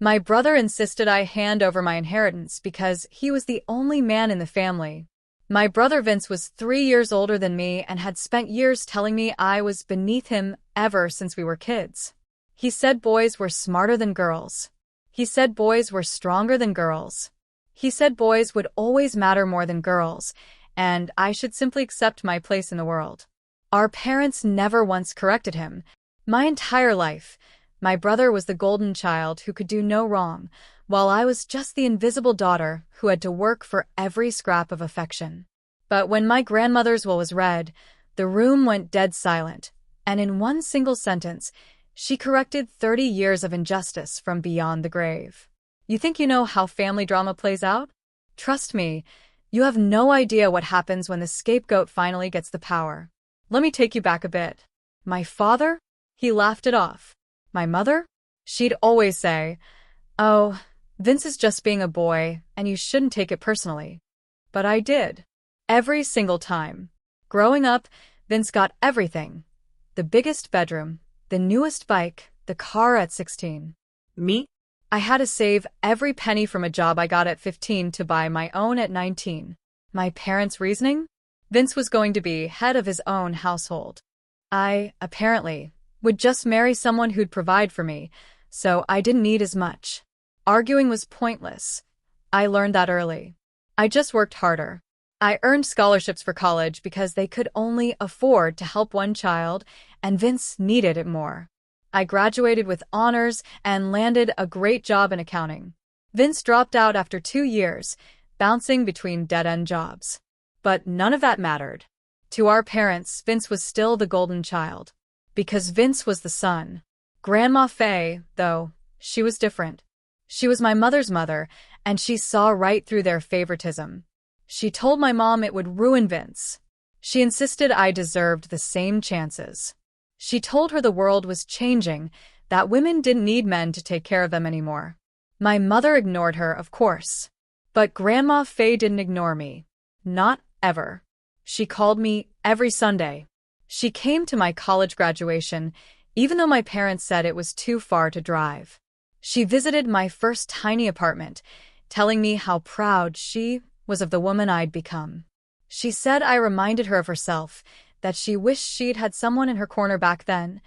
My brother insisted I hand over my inheritance because he was the only man in the family. My brother Vince was 3 years older than me and had spent years telling me I was beneath him ever since we were kids. He said boys were smarter than girls. He said boys were stronger than girls. He said boys would always matter more than girls, and I should simply accept my place in the world. Our parents never once corrected him. My entire life, my brother was the golden child who could do no wrong, while I was just the invisible daughter who had to work for every scrap of affection. But when my grandmother's will was read, the room went dead silent, and in one single sentence, she corrected 30 years of injustice from beyond the grave. You think you know how family drama plays out? Trust me, you have no idea what happens when the scapegoat finally gets the power. Let me take you back a bit. My father? He laughed it off. My mother? She'd always say, "Oh, Vince is just being a boy, and you shouldn't take it personally." But I did. Every single time. Growing up, Vince got everything. The biggest bedroom, the newest bike, the car at 16. Me? I had to save every penny from a job I got at 15 to buy my own at 19. My parents' reasoning? Vince was going to be head of his own household. I, apparently, would just marry someone who'd provide for me, so I didn't need as much. Arguing was pointless. I learned that early. I just worked harder. I earned scholarships for college because they could only afford to help one child, and Vince needed it more. I graduated with honors and landed a great job in accounting. Vince dropped out after 2 years, bouncing between dead-end jobs. But none of that mattered. To our parents, Vince was still the golden child. Because Vince was the son. Grandma Faye, though, she was different. She was my mother's mother, and she saw right through their favoritism. She told my mom it would ruin Vince. She insisted I deserved the same chances. She told her the world was changing, that women didn't need men to take care of them anymore. My mother ignored her, of course. But Grandma Faye didn't ignore me. Not ever. She called me every Sunday. She came to my college graduation, even though my parents said it was too far to drive. She visited my first tiny apartment, telling me how proud she was of the woman I'd become. She said I reminded her of herself, that she wished she'd had someone in her corner back then,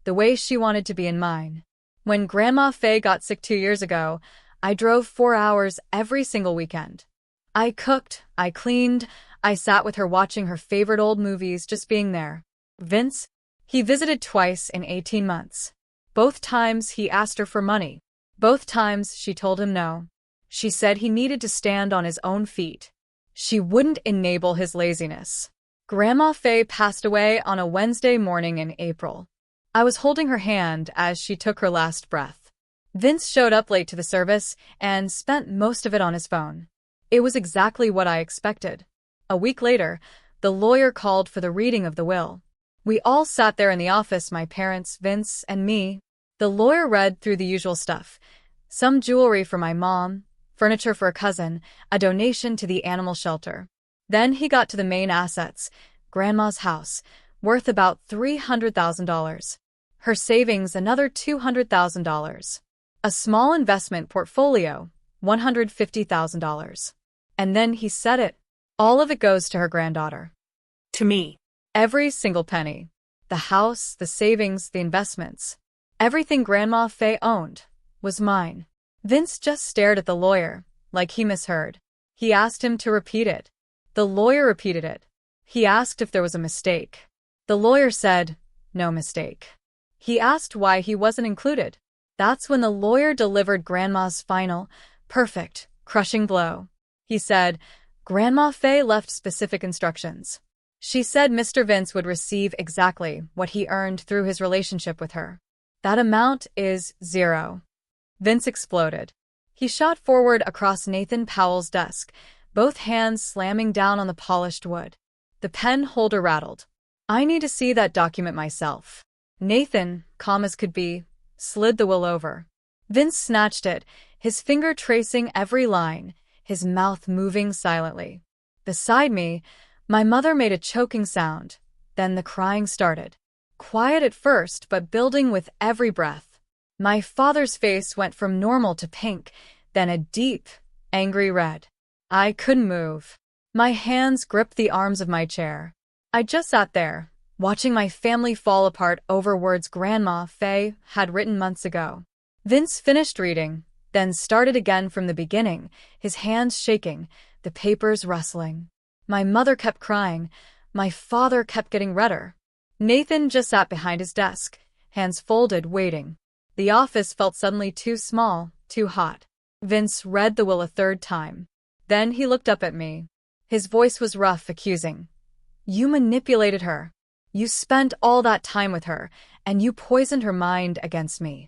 the way she wanted to be in mine. When Grandma Faye got sick 2 years ago, I drove 4 hours every single weekend. I cooked, I cleaned, I sat with her watching her favorite old movies, just being there. Vince? He visited twice in 18 months. Both times he asked her for money. Both times she told him no. She said he needed to stand on his own feet. She wouldn't enable his laziness. Grandma Faye passed away on a Wednesday morning in April. I was holding her hand as she took her last breath. Vince showed up late to the service and spent most of it on his phone. It was exactly what I expected. A week later, the lawyer called for the reading of the will. We all sat there in the office, my parents, Vince, and me. The lawyer read through the usual stuff. Some jewelry for my mom, furniture for a cousin, a donation to the animal shelter. Then he got to the main assets, Grandma's house, worth about $300,000. Her savings, another $200,000. A small investment portfolio, $150,000. And then he said it. All of it goes to her granddaughter. To me. Every single penny. The house, the savings, the investments. Everything Grandma Faye owned was mine. Vince just stared at the lawyer, like he misheard. He asked him to repeat it. The lawyer repeated it. He asked if there was a mistake. The lawyer said, no mistake. He asked why he wasn't included. That's when the lawyer delivered Grandma's final, perfect, crushing blow. He said, Grandma Faye left specific instructions. She said Mr. Vince would receive exactly what he earned through his relationship with her. That amount is 0. Vince exploded. He shot forward across Nathan Powell's desk, both hands slamming down on the polished wood. The pen holder rattled. I need to see that document myself. Nathan, calm as could be, slid the will over. Vince snatched it, his finger tracing every line, his mouth moving silently. Beside me, my mother made a choking sound. Then the crying started. Quiet at first, but building with every breath. My father's face went from normal to pink, then a deep, angry red. I couldn't move. My hands gripped the arms of my chair. I just sat there, watching my family fall apart over words Grandma Faye had written months ago. Vince finished reading, then started again from the beginning, his hands shaking, the papers rustling. My mother kept crying. My father kept getting redder. Nathan just sat behind his desk, hands folded, waiting. The office felt suddenly too small, too hot. Vince read the will a third time. Then he looked up at me. His voice was rough, accusing. You manipulated her. You spent all that time with her, and you poisoned her mind against me.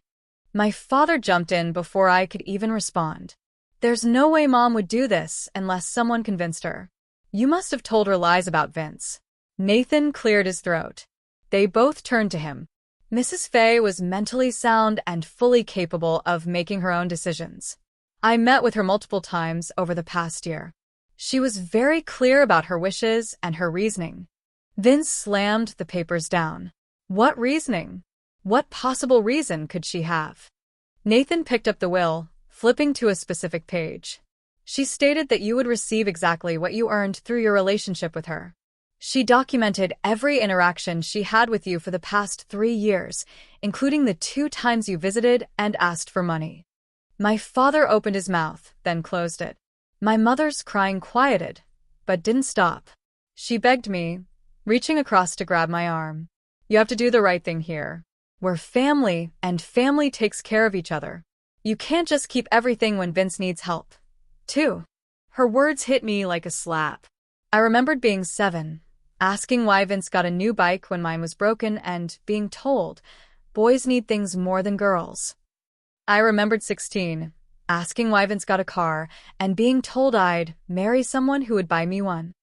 My father jumped in before I could even respond. There's no way Mom would do this unless someone convinced her. You must have told her lies about Vince. Nathan cleared his throat. They both turned to him. Mrs. Faye was mentally sound and fully capable of making her own decisions. I met with her multiple times over the past year. She was very clear about her wishes and her reasoning. Vince slammed the papers down. What reasoning? What possible reason could she have? Nathan picked up the will, flipping to a specific page. She stated that you would receive exactly what you earned through your relationship with her. She documented every interaction she had with you for the past 3 years, including the 2 times you visited and asked for money. My father opened his mouth, then closed it. My mother's crying quieted, but didn't stop. She begged me, reaching across to grab my arm. You have to do the right thing here. We're family, and family takes care of each other. You can't just keep everything when Vince needs help, too. Her words hit me like a slap. I remembered being 7, asking why Vince got a new bike when mine was broken, and being told, boys need things more than girls. I remembered 16, asking why Vince got a car, and being told I'd marry someone who would buy me one.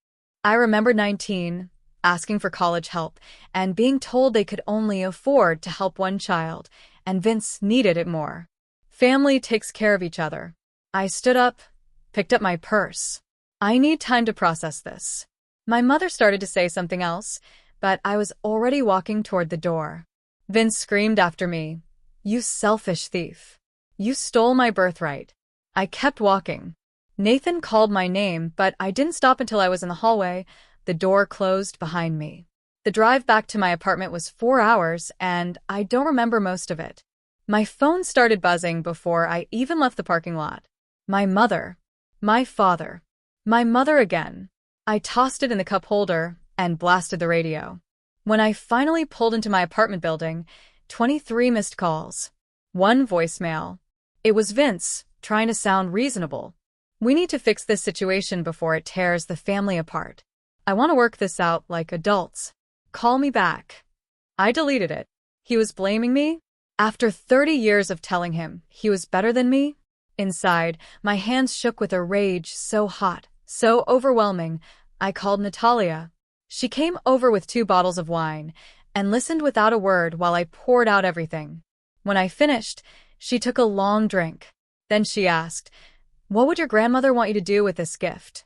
I remembered 19, asking for college help, and being told they could only afford to help one child, and Vince needed it more. Family takes care of each other. I stood up, picked up my purse. I need time to process this. My mother started to say something else, but I was already walking toward the door. Vince screamed after me, "You selfish thief. You stole my birthright." I kept walking. Nathan called my name, but I didn't stop until I was in the hallway. The door closed behind me. The drive back to my apartment was 4 hours, and I don't remember most of it. My phone started buzzing before I even left the parking lot. My mother. My father. My mother again. I tossed it in the cup holder and blasted the radio. When I finally pulled into my apartment building, 23 missed calls. 1 voicemail. It was Vince, trying to sound reasonable. We need to fix this situation before it tears the family apart. I want to work this out like adults. Call me back. I deleted it. He was blaming me? After 30 years of telling him he was better than me? Inside, my hands shook with a rage so hot, so overwhelming, I called Natalia. She came over with 2 bottles of wine and listened without a word while I poured out everything. When I finished, she took a long drink. Then she asked, "What would your grandmother want you to do with this gift?"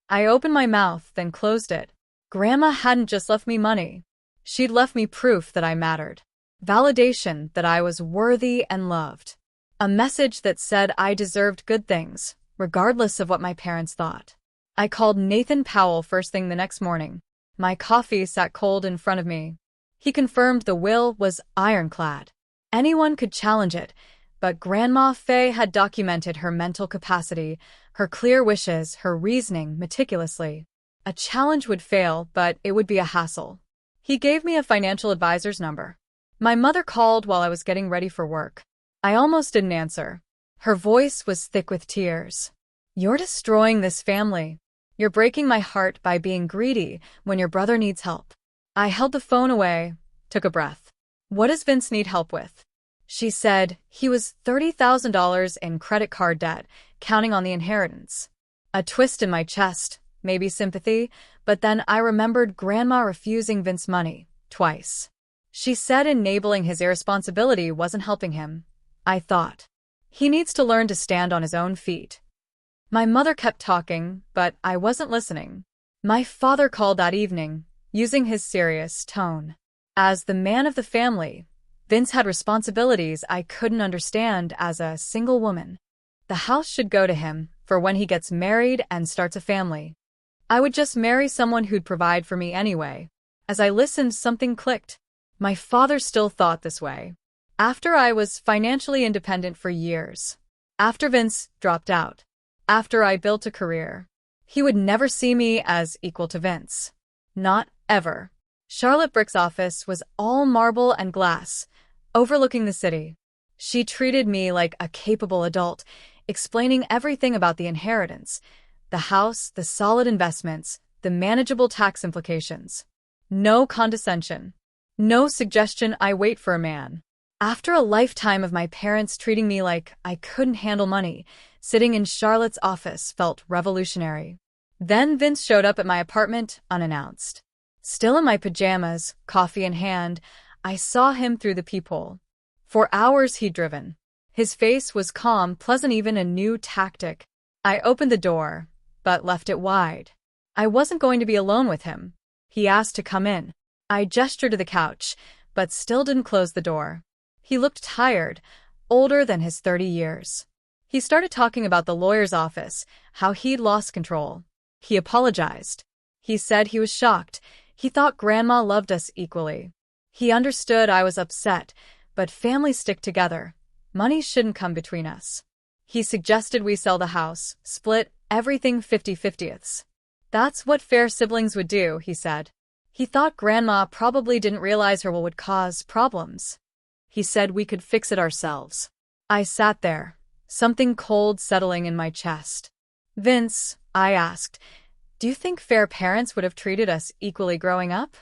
I opened my mouth, then closed it. Grandma hadn't just left me money. She'd left me proof that I mattered. Validation that I was worthy and loved. A message that said I deserved good things, regardless of what my parents thought. I called Nathan Powell first thing the next morning. My coffee sat cold in front of me. He confirmed the will was ironclad. Anyone could challenge it, but Grandma Faye had documented her mental capacity, her clear wishes, her reasoning meticulously. A challenge would fail, but it would be a hassle. He gave me a financial advisor's number. My mother called while I was getting ready for work. I almost didn't answer. Her voice was thick with tears. "You're destroying this family. You're breaking my heart by being greedy when your brother needs help." I held the phone away, took a breath. "What does Vince need help with?" She said he was $30,000 in credit card debt, counting on the inheritance. A twist in my chest, maybe sympathy, but then I remembered Grandma refusing Vince money, twice. She said enabling his irresponsibility wasn't helping him. I thought, he needs to learn to stand on his own feet. My mother kept talking, but I wasn't listening. My father called that evening, using his serious tone. As the man of the family, Vince had responsibilities I couldn't understand as a single woman. The house should go to him for when he gets married and starts a family. I would just marry someone who'd provide for me anyway. As I listened, something clicked. My father still thought this way. After I was financially independent for years. After Vince dropped out. After I built a career. He would never see me as equal to Vince. Not ever. Charlotte Brick's office was all marble and glass, overlooking the city. She treated me like a capable adult, explaining everything about the inheritance, the house, the solid investments, the manageable tax implications. No condescension. No suggestion I wait for a man. After a lifetime of my parents treating me like I couldn't handle money, sitting in Charlotte's office felt revolutionary. Then Vince showed up at my apartment unannounced. Still in my pajamas, coffee in hand, I saw him through the peephole. For hours he'd driven. His face was calm, pleasant, even a new tactic. I opened the door, but left it wide. I wasn't going to be alone with him. He asked to come in. I gestured to the couch, but still didn't close the door. He looked tired, older than his 30 years. He started talking about the lawyer's office, how he'd lost control. He apologized. He said he was shocked. He thought Grandma loved us equally. He understood I was upset, but families stick together. Money shouldn't come between us. He suggested we sell the house, split everything 50-50ths. That's what fair siblings would do, he said. He thought Grandma probably didn't realize her will would cause problems. He said we could fix it ourselves. I sat there, something cold settling in my chest. Vince, I asked, do you think fair parents would have treated us equally growing up?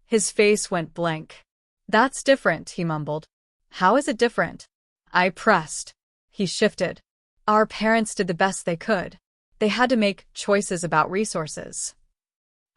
His face went blank. That's different, he mumbled. How is it different? I pressed. He shifted. Our parents did the best they could. They had to make choices about resources.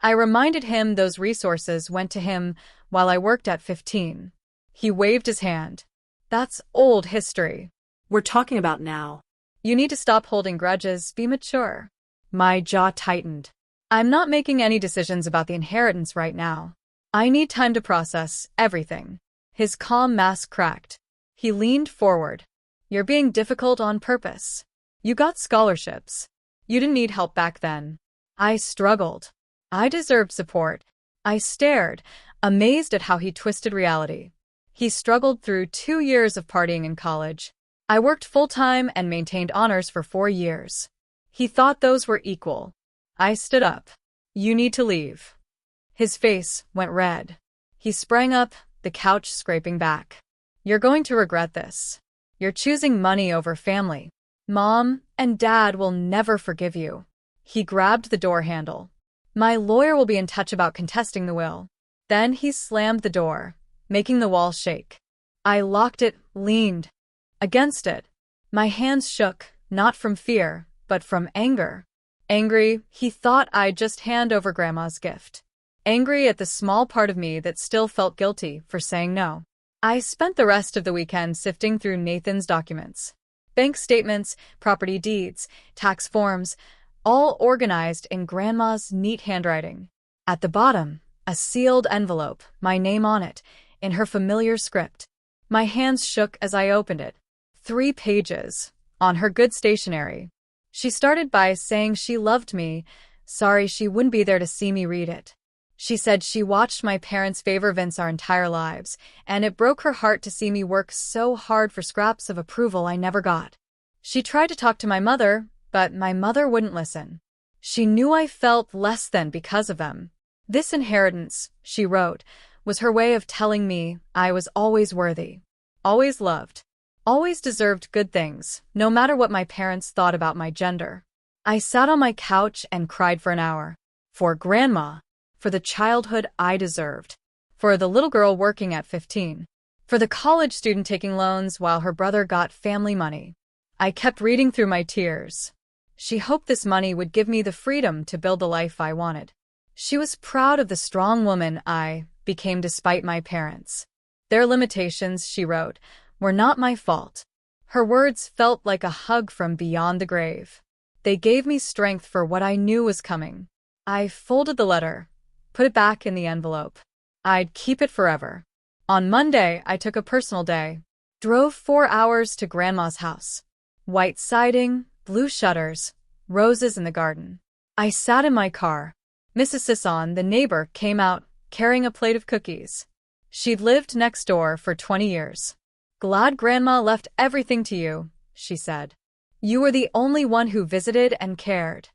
I reminded him those resources went to him while I worked at 15. He waved his hand. That's old history. We're talking about now. You need to stop holding grudges, be mature. My jaw tightened. I'm not making any decisions about the inheritance right now. I need time to process everything. His calm mask cracked. He leaned forward. You're being difficult on purpose. You got scholarships. You didn't need help back then. I struggled. I deserved support. I stared, amazed at how he twisted reality. He struggled through 2 years of partying in college. I worked full-time and maintained honors for 4 years. He thought those were equal. I stood up. You need to leave. His face went red. He sprang up, the couch scraping back. You're going to regret this. You're choosing money over family. Mom and Dad will never forgive you. He grabbed the door handle. My lawyer will be in touch about contesting the will. Then he slammed the door, making the wall shake. I locked it, leaned against it. My hands shook, not from fear, but from anger. Angry, he thought I'd just hand over Grandma's gift. Angry at the small part of me that still felt guilty for saying no. I spent the rest of the weekend sifting through Nathan's documents. Bank statements, property deeds, tax forms, all organized in Grandma's neat handwriting. At the bottom, a sealed envelope, my name on it, in her familiar script. My hands shook as I opened it. 3 pages, on her good stationery. She started by saying she loved me, sorry she wouldn't be there to see me read it. She said she watched my parents favor Vince our entire lives, and it broke her heart to see me work so hard for scraps of approval I never got. She tried to talk to my mother, but my mother wouldn't listen. She knew I felt less than because of them. This inheritance, she wrote, was her way of telling me I was always worthy, always loved, always deserved good things, no matter what my parents thought about my gender. I sat on my couch and cried for an hour. For Grandma. For the childhood I deserved. For the little girl working at 15. For the college student taking loans while her brother got family money. I kept reading through my tears. She hoped this money would give me the freedom to build the life I wanted. She was proud of the strong woman I became despite my parents. Their limitations, she wrote, were not my fault. Her words felt like a hug from beyond the grave. They gave me strength for what I knew was coming. I folded the letter, put it back in the envelope. I'd keep it forever. On Monday, I took a personal day. Drove 4 hours to Grandma's house. White siding, blue shutters, roses in the garden. I sat in my car. Mrs. Sisson, the neighbor, came out, carrying a plate of cookies. She'd lived next door for 20 years. "Glad Grandma left everything to you," she said. "You were the only one who visited and cared."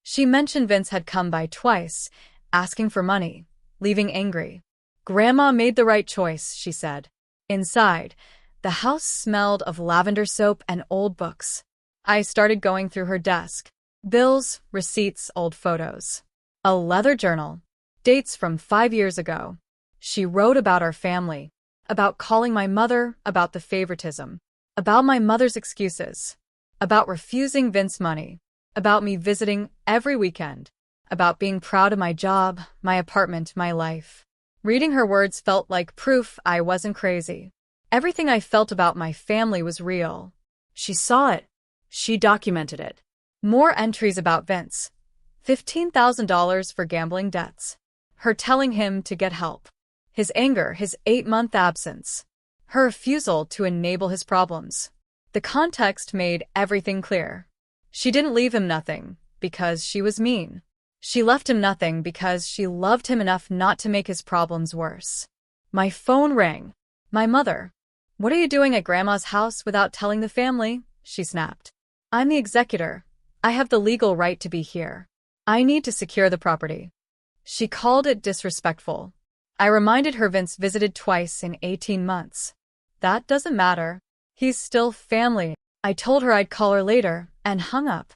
She mentioned Vince had come by twice, asking for money, leaving angry. "Grandma made the right choice," she said. Inside, the house smelled of lavender soap and old books. I started going through her desk. Bills, receipts, old photos. A leather journal. Dates from 5 years ago. She wrote about our family, about calling my mother, about the favoritism, about my mother's excuses, about refusing Vince money, about me visiting every weekend, about being proud of my job, my apartment, my life. Reading her words felt like proof I wasn't crazy. Everything I felt about my family was real. She saw it. She documented it. More entries about Vince. $15,000 for gambling debts. Her telling him to get help. His anger, his 8-month absence. Her refusal to enable his problems. The context made everything clear. She didn't leave him nothing because she was mean. She left him nothing because she loved him enough not to make his problems worse. My phone rang. My mother. "What are you doing at Grandma's house without telling the family?" she snapped. "I'm the executor. I have the legal right to be here. I need to secure the property." She called it disrespectful. I reminded her Vince visited twice in 18 months. "That doesn't matter. He's still family." I told her I'd call her later, and hung up.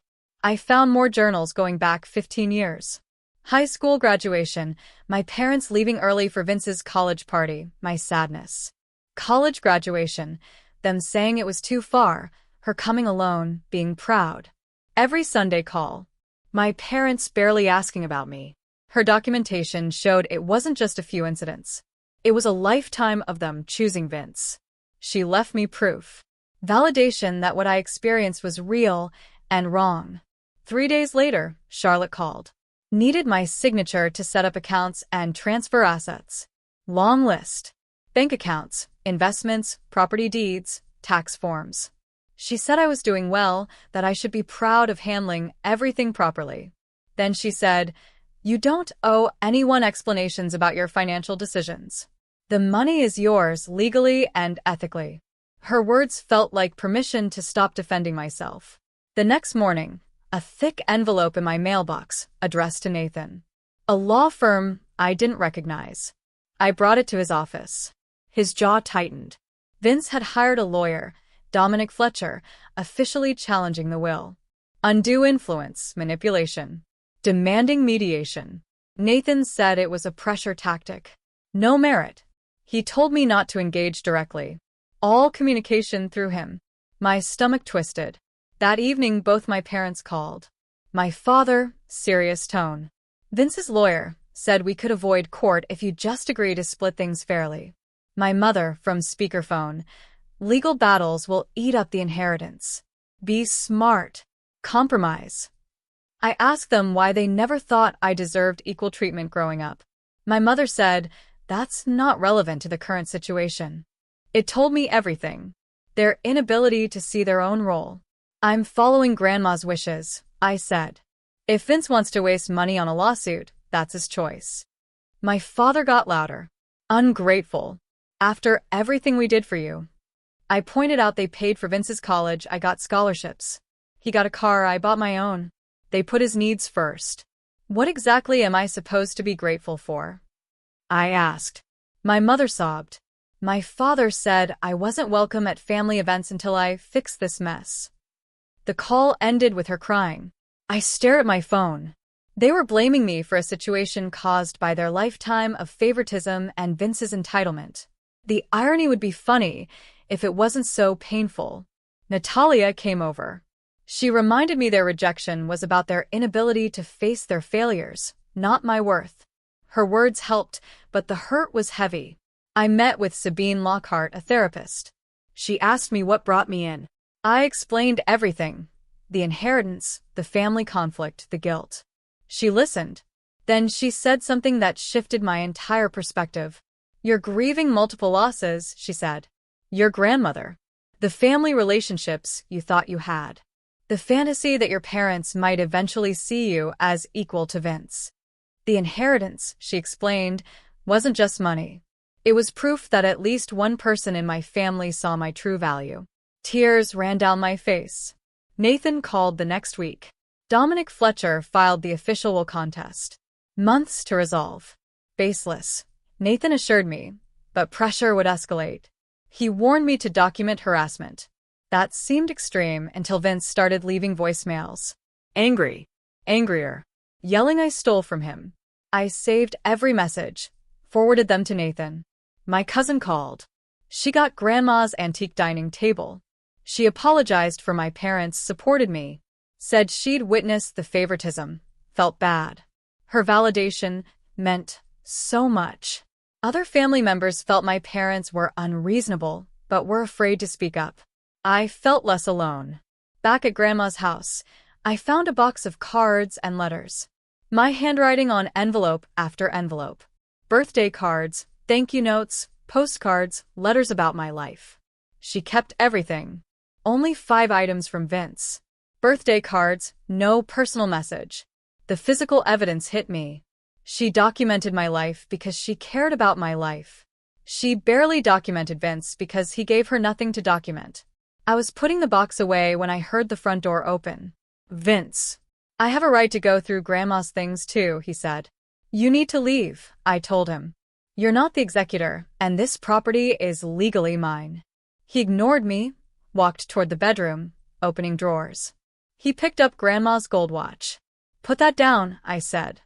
I found more journals going back 15 years. High school graduation, my parents leaving early for Vince's college party, my sadness. College graduation, them saying it was too far, her coming alone, being proud. Every Sunday call. My parents barely asking about me. Her documentation showed it wasn't just a few incidents. It was a lifetime of them choosing Vince. She left me proof. Validation that what I experienced was real and wrong. 3 days later, Charlotte called. Needed my signature to set up accounts and transfer assets. Long list. Bank accounts, investments, property deeds, tax forms. She said I was doing well, that I should be proud of handling everything properly. Then she said, "You don't owe anyone explanations about your financial decisions. The money is yours legally and ethically." Her words felt like permission to stop defending myself. The next morning, a thick envelope in my mailbox, addressed to Nathan. A law firm I didn't recognize. I brought it to his office. His jaw tightened. Vince had hired a lawyer, Dominic Fletcher, officially challenging the will. Undue influence, manipulation. Demanding mediation. Nathan said it was a pressure tactic. No merit. He told me not to engage directly. All communication through him. My stomach twisted. That evening both my parents called. My father, serious tone. Vince's lawyer said we could avoid court if you just agree to split things fairly. My mother, from speakerphone. Legal battles will eat up the inheritance. Be smart. Compromise. I asked them why they never thought I deserved equal treatment growing up. My mother said, "That's not relevant to the current situation." It told me everything. Their inability to see their own role. "I'm following Grandma's wishes," I said. "If Vince wants to waste money on a lawsuit, that's his choice." My father got louder. "Ungrateful. After everything we did for you." I pointed out they paid for Vince's college, I got scholarships. He got a car, I bought my own. They put his needs first. What exactly am I supposed to be grateful for? I asked. My mother sobbed. My father said I wasn't welcome at family events until I fixed this mess. The call ended with her crying. I stare at my phone. They were blaming me for a situation caused by their lifetime of favoritism and Vince's entitlement. The irony would be funny if it wasn't so painful. Natalia came over. She reminded me their rejection was about their inability to face their failures, not my worth. Her words helped, but the hurt was heavy. I met with Sabine Lockhart, a therapist. She asked me what brought me in. I explained everything. The inheritance, the family conflict, the guilt. She listened. Then she said something that shifted my entire perspective. You're grieving multiple losses, she said. Your grandmother. The family relationships you thought you had. The fantasy that your parents might eventually see you as equal to Vince. The inheritance, she explained, wasn't just money. It was proof that at least one person in my family saw my true value. Tears ran down my face. Nathan called the next week. Dominic Fletcher filed the official will contest. Months to resolve. Baseless, Nathan assured me, but pressure would escalate. He warned me to document harassment. That seemed extreme until Vince started leaving voicemails. Angry. Angrier. Yelling I stole from him. I saved every message, forwarded them to Nathan. My cousin called. She got Grandma's antique dining table. She apologized for my parents, supported me, said she'd witnessed the favoritism, felt bad. Her validation meant so much. Other family members felt my parents were unreasonable, but were afraid to speak up. I felt less alone. Back at Grandma's house, I found a box of cards and letters. My handwriting on envelope after envelope. Birthday cards, thank you notes, postcards, letters about my life. She kept everything. Only 5 items from Vince. Birthday cards, no personal message. The physical evidence hit me. She documented my life because she cared about my life. She barely documented Vince because he gave her nothing to document. I was putting the box away when I heard the front door open. Vince. I have a right to go through Grandma's things too, he said. You need to leave, I told him. You're not the executor, and this property is legally mine. He ignored me, walked toward the bedroom, opening drawers. He picked up Grandma's gold watch. Put that down, I said.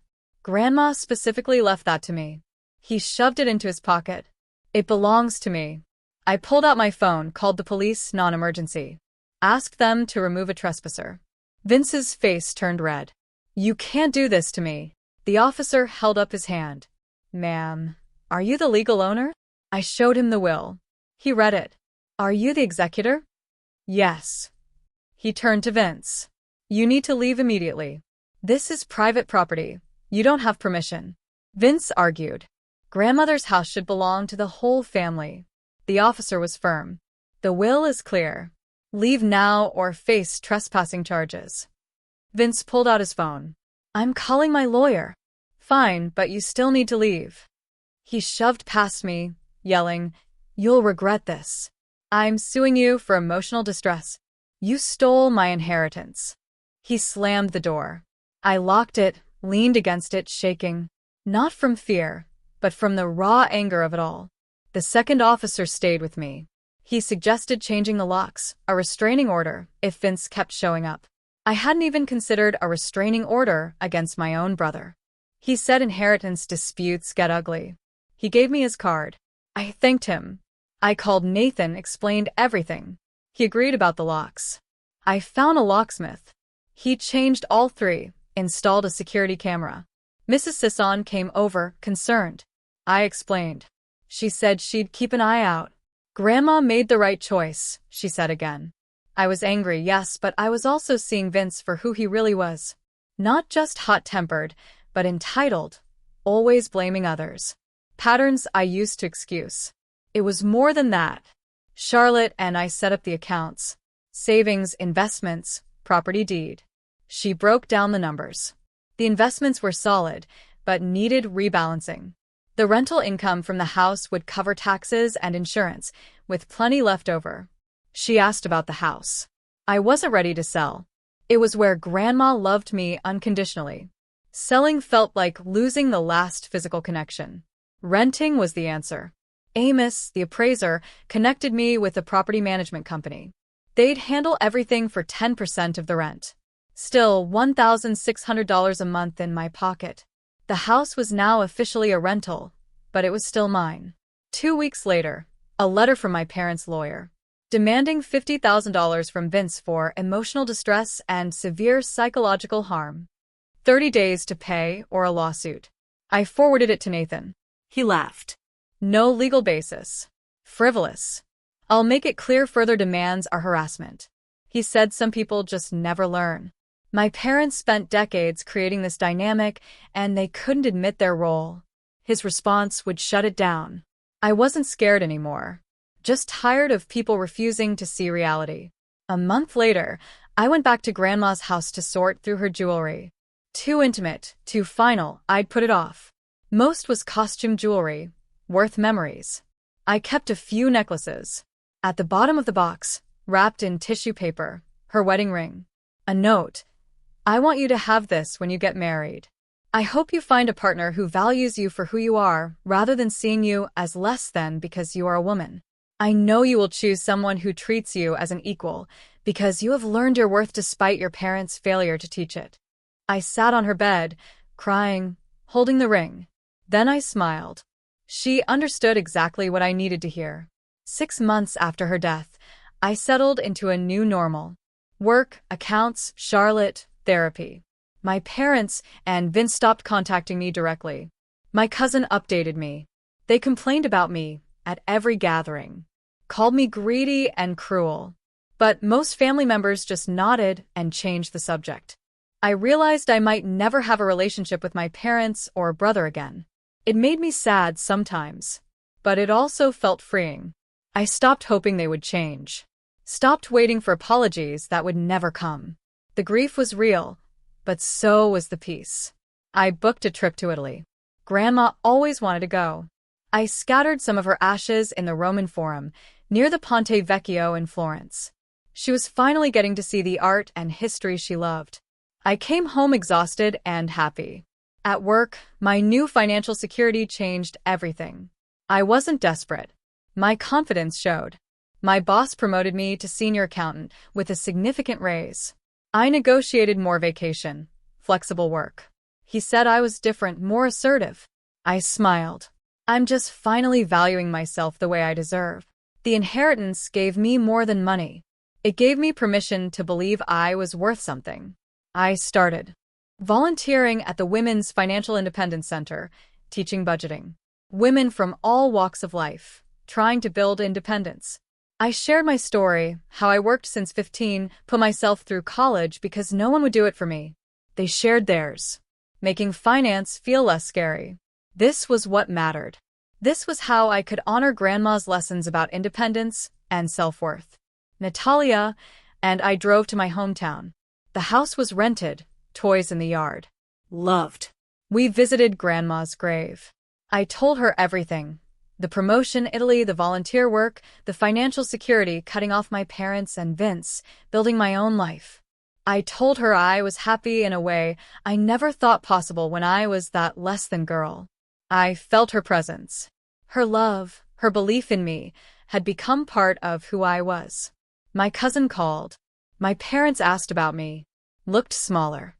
Grandma specifically left that to me. He shoved it into his pocket. It belongs to me. I pulled out my phone, called the police, non-emergency. Asked them to remove a trespasser. Vince's face turned red. You can't do this to me. The officer held up his hand. Ma'am, are you the legal owner? I showed him the will. He read it. Are you the executor? Yes. He turned to Vince. You need to leave immediately. This is private property. You don't have permission. Vince argued. Grandmother's house should belong to the whole family. The officer was firm. The will is clear. Leave now or face trespassing charges. Vince pulled out his phone. I'm calling my lawyer. Fine, but you still need to leave. He shoved past me, yelling, You'll regret this. I'm suing you for emotional distress. You stole my inheritance. He slammed the door. I locked it, leaned against it, shaking. Not from fear, but from the raw anger of it all. The second officer stayed with me. He suggested changing the locks, a restraining order, if Vince kept showing up. I hadn't even considered a restraining order against my own brother. He said inheritance disputes get ugly. He gave me his card. I thanked him. I called Nathan, explained everything. He agreed about the locks. I found a locksmith. He changed all 3, installed a security camera. Mrs. Sisson came over, concerned. I explained. She said she'd keep an eye out. Grandma made the right choice, she said again. I was angry, yes, but I was also seeing Vince for who he really was. Not just hot-tempered, but entitled, always blaming others. Patterns I used to excuse. It was more than that. Charlotte and I set up the accounts. Savings, investments, property deed. She broke down the numbers. The investments were solid, but needed rebalancing. The rental income from the house would cover taxes and insurance, with plenty left over. She asked about the house. I wasn't ready to sell. It was where Grandma loved me unconditionally. Selling felt like losing the last physical connection. Renting was the answer. Amos, the appraiser, connected me with a property management company. They'd handle everything for 10% of the rent. Still, $1,600 a month in my pocket. The house was now officially a rental, but it was still mine. 2 weeks later, a letter from my parents' lawyer, demanding $50,000 from Vince for emotional distress and severe psychological harm. 30 days to pay or a lawsuit. I forwarded it to Nathan. He laughed. No legal basis. Frivolous. I'll make it clear further demands are harassment. He said some people just never learn. My parents spent decades creating this dynamic, and they couldn't admit their role. His response would shut it down. I wasn't scared anymore, just tired of people refusing to see reality. A month later, I went back to Grandma's house to sort through her jewelry. Too intimate, too final, I'd put it off. Most was costume jewelry, worth memories. I kept a few necklaces. At the bottom of the box, wrapped in tissue paper, her wedding ring. A note. I want you to have this when you get married. I hope you find a partner who values you for who you are, rather than seeing you as less than because you are a woman. I know you will choose someone who treats you as an equal, because you have learned your worth despite your parents' failure to teach it. I sat on her bed, crying, holding the ring. Then I smiled. She understood exactly what I needed to hear. 6 months after her death, I settled into a new normal. Work, accounts, Charlotte, therapy. My parents and Vince stopped contacting me directly. My cousin updated me. They complained about me at every gathering, called me greedy and cruel. But most family members just nodded and changed the subject. I realized I might never have a relationship with my parents or brother again. It made me sad sometimes, but it also felt freeing. I stopped hoping they would change. Stopped waiting for apologies that would never come. The grief was real, but so was the peace. I booked a trip to Italy. Grandma always wanted to go. I scattered some of her ashes in the Roman Forum, near the Ponte Vecchio in Florence. She was finally getting to see the art and history she loved. I came home exhausted and happy. At work, my new financial security changed everything. I wasn't desperate. My confidence showed. My boss promoted me to senior accountant with a significant raise. I negotiated more vacation, flexible work. He said I was different, more assertive. I smiled. I'm just finally valuing myself the way I deserve. The inheritance gave me more than money. It gave me permission to believe I was worth something. I started volunteering at the Women's Financial Independence Center, teaching budgeting. Women from all walks of life, trying to build independence. I shared my story, how I worked since 15, put myself through college because no one would do it for me. They shared theirs, making finance feel less scary. This was what mattered. This was how I could honor Grandma's lessons about independence and self-worth. Natalia and I drove to my hometown. The house was rented, toys in the yard. Loved. We visited Grandma's grave. I told her everything. The promotion, Italy, the volunteer work, the financial security, cutting off my parents and Vince, building my own life. I told her I was happy in a way I never thought possible when I was that less-than girl. I felt her presence. Her love, her belief in me, had become part of who I was. My cousin called. My parents asked about me. Looked smaller.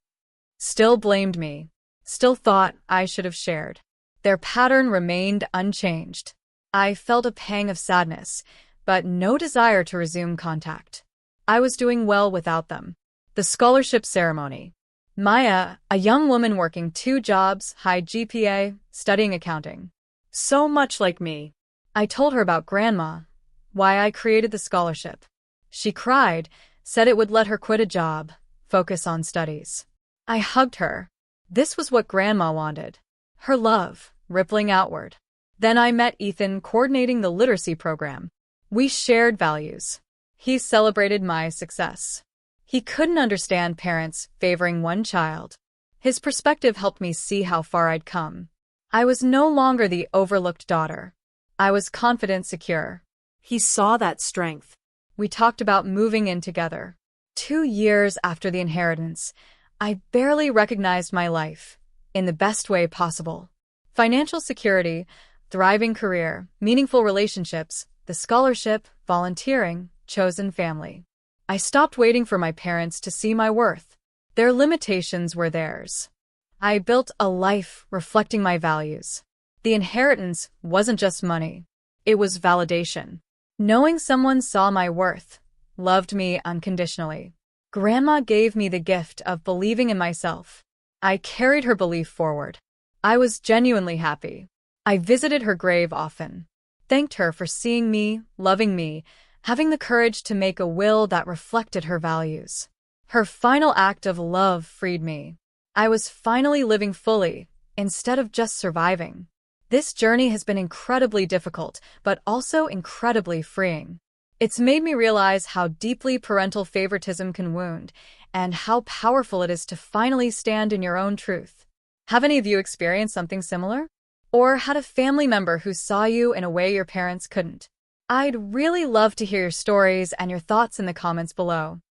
Still blamed me. Still thought I should have shared. Their pattern remained unchanged. I felt a pang of sadness, but no desire to resume contact. I was doing well without them. The scholarship ceremony. Maya, a young woman working 2 jobs, high GPA, studying accounting. So much like me. I told her about Grandma, why I created the scholarship. She cried, said it would let her quit a job, focus on studies. I hugged her. This was what Grandma wanted. Her love, rippling outward. Then I met Ethan coordinating the literacy program. We shared values. He celebrated my success. He couldn't understand parents favoring one child. His perspective helped me see how far I'd come. I was no longer the overlooked daughter. I was confident, secure. He saw that strength. We talked about moving in together. 2 years after the inheritance, I barely recognized my life, in the best way possible. Financial security, thriving career, meaningful relationships, the scholarship, volunteering, chosen family. I stopped waiting for my parents to see my worth. Their limitations were theirs. I built a life reflecting my values. The inheritance wasn't just money. It was validation. Knowing someone saw my worth, loved me unconditionally. Grandma gave me the gift of believing in myself. I carried her belief forward. I was genuinely happy. I visited her grave often. Thanked her for seeing me, loving me, having the courage to make a will that reflected her values. Her final act of love freed me. I was finally living fully, instead of just surviving. This journey has been incredibly difficult, but also incredibly freeing. It's made me realize how deeply parental favoritism can wound, and how powerful it is to finally stand in your own truth. Have any of you experienced something similar? Or had a family member who saw you in a way your parents couldn't? I'd really love to hear your stories and your thoughts in the comments below.